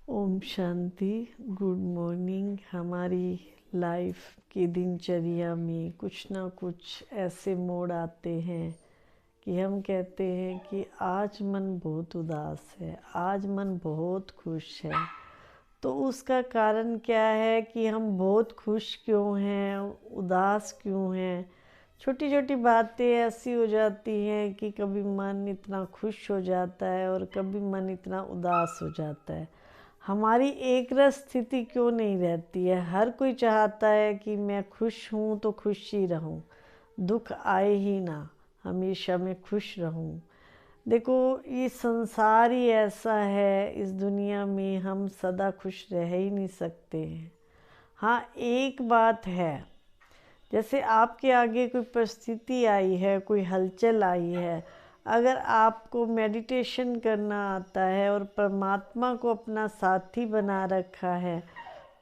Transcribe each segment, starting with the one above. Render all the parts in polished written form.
ओम शांति। Good morning. हमारी life की दिनचर्या में कुछ ना कुछ ऐसे मोड़ आते हैं कि हम कहते हैं कि आज मन बहुत उदास है, आज मन बहुत खुश है। तो उसका कारण क्या है कि हम बहुत खुश क्यों हैं, उदास क्यों हैं। छोटी छोटी बातें ऐसी हो जाती हैं कि कभी मन इतना खुश हो जाता है और कभी मन इतना उदास हो जाता है। हमारी एक रस स्थिति क्यों नहीं रहती है। हर कोई चाहता है कि मैं खुश हूँ तो खुश ही रहूँ, दुख आए ही ना, हमेशा मैं खुश रहूँ। देखो, ये संसार ही ऐसा है, इस दुनिया में हम सदा खुश रह ही नहीं सकते हैं। हाँ, एक बात है, जैसे आपके आगे कोई परिस्थिति आई है, कोई हलचल आई है, अगर आपको मेडिटेशन करना आता है और परमात्मा को अपना साथी बना रखा है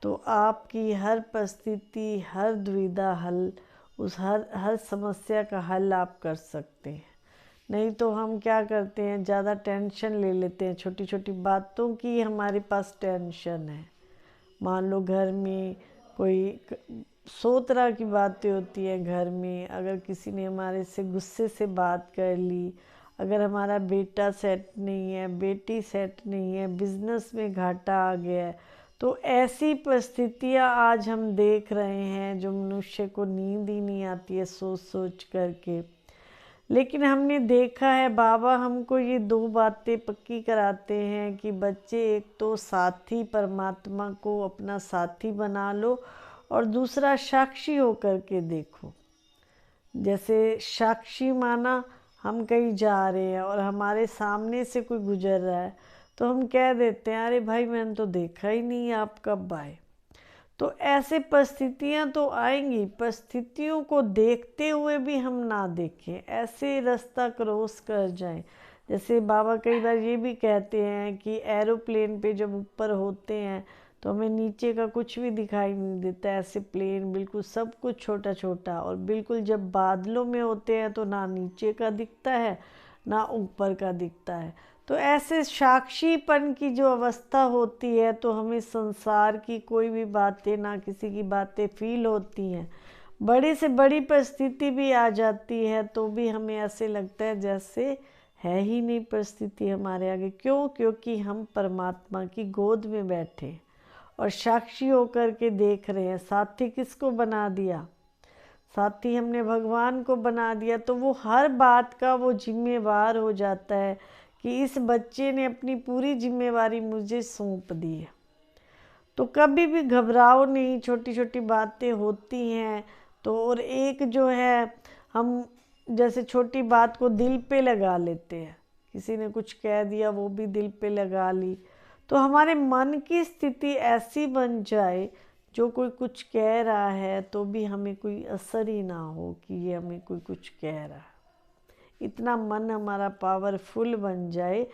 तो आपकी हर परिस्थिति, हर दुविधा हल, उस हर समस्या का हल आप कर सकते हैं। नहीं तो हम क्या करते हैं, ज़्यादा टेंशन ले लेते हैं, छोटी छोटी बातों की हमारे पास टेंशन है। मान लो घर में कोई 100 तरह की बातें होती हैं घर में। अगर किसी ने हमारे से गुस्से से बात कर ली, अगर हमारा बेटा सेट नहीं है, बेटी सेट नहीं है, बिजनेस में घाटा आ गया है, तो ऐसी परिस्थितियाँ आज हम देख रहे हैं जो मनुष्य को नींद ही नहीं आती है सोच सोच करके। लेकिन हमने देखा है, बाबा हमको ये 2 बातें पक्की कराते हैं कि बच्चे, एक तो साथी परमात्मा को अपना साथी बना लो और दूसरा साक्षी होकर के देखो। जैसे साक्षी माना, हम कहीं जा रहे हैं और हमारे सामने से कोई गुजर रहा है तो हम कह देते हैं, अरे भाई मैंने तो देखा ही नहीं, आप कब आए। तो ऐसे परिस्थितियां तो आएंगी, परिस्थितियों को देखते हुए भी हम ना देखें, ऐसे रास्ता क्रॉस कर जाएं। जैसे बाबा कई बार ये भी कहते हैं कि एरोप्लेन पे जब ऊपर होते हैं तो हमें नीचे का कुछ भी दिखाई नहीं देता, ऐसे प्लेन बिल्कुल सब कुछ छोटा छोटा, और बिल्कुल जब बादलों में होते हैं तो ना नीचे का दिखता है ना ऊपर का दिखता है। तो ऐसे साक्षीपन की जो अवस्था होती है तो हमें संसार की कोई भी बातें, ना किसी की बातें फील होती हैं। बड़ी से बड़ी परिस्थिति भी आ जाती है तो भी हमें ऐसे लगता है जैसे है ही नहीं परिस्थिति हमारे आगे। क्यों? क्योंकि हम परमात्मा की गोद में बैठे और साक्षी होकर के देख रहे हैं। साथी किसको बना दिया? साथी हमने भगवान को बना दिया, तो वो हर बात का वो जिम्मेवार हो जाता है कि इस बच्चे ने अपनी पूरी जिम्मेवारी मुझे सौंप दी है। तो कभी भी घबराओ नहीं, छोटी छोटी बातें होती हैं तो। और एक जो है, हम जैसे छोटी बात को दिल पे लगा लेते हैं, किसी ने कुछ कह दिया वो भी दिल पे लगा ली, तो हमारे मन की स्थिति ऐसी बन जाए, जो कोई कुछ कह रहा है तो भी हमें कोई असर ही ना हो कि ये हमें कोई कुछ कह रहा है। इतना मन हमारा पावरफुल बन जाए।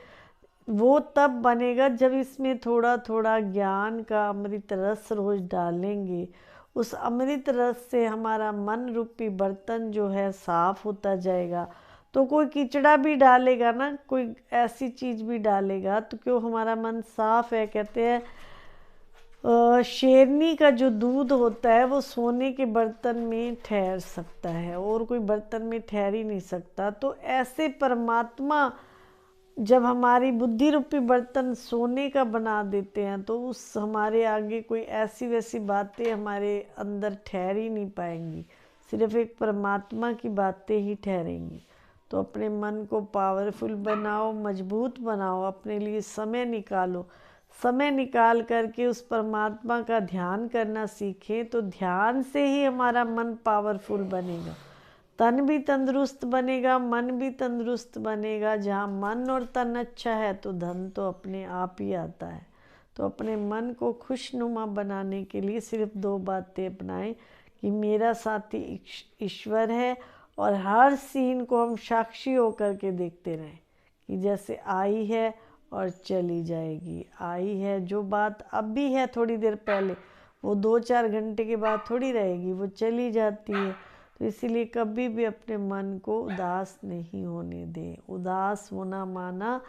वो तब बनेगा जब इसमें थोड़ा थोड़ा ज्ञान का अमृत रस रोज डालेंगे। उस अमृत रस से हमारा मन रूपी बर्तन जो है साफ होता जाएगा। तो कोई कीचड़ा भी डालेगा ना, कोई ऐसी चीज़ भी डालेगा तो क्यों हमारा मन साफ है। कहते हैं शेरनी का जो दूध होता है वो सोने के बर्तन में ठहर सकता है और कोई बर्तन में ठहर ही नहीं सकता। तो ऐसे परमात्मा जब हमारी बुद्धि रूपी बर्तन सोने का बना देते हैं तो उस हमारे आगे कोई ऐसी वैसी बातें हमारे अंदर ठहर ही नहीं पाएंगी, सिर्फ एक परमात्मा की बातें ही ठहरेंगी। तो अपने मन को पावरफुल बनाओ, मजबूत बनाओ, अपने लिए समय निकालो। समय निकाल करके उस परमात्मा का ध्यान करना सीखें तो ध्यान से ही हमारा मन पावरफुल बनेगा। तन भी तंदुरुस्त बनेगा, मन भी तंदुरुस्त बनेगा। जहाँ मन और तन अच्छा है तो धन तो अपने आप ही आता है। तो अपने मन को खुशनुमा बनाने के लिए सिर्फ 2 बातें अपनाएं कि मेरा साथी ईश्वर है, और हर सीन को हम साक्षी होकर के देखते रहें कि जैसे आई है और चली जाएगी। आई है जो बात अब भी है, थोड़ी देर पहले, वो 2-4 घंटे के बाद थोड़ी रहेगी, वो चली जाती है। तो इसीलिए कभी भी अपने मन को उदास नहीं होने दें। उदास होना माना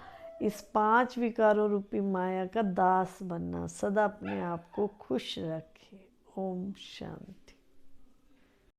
इस 5 विकारों रूपी माया का दास बनना, सदा अपने आप को खुश रखे। ओम शांति।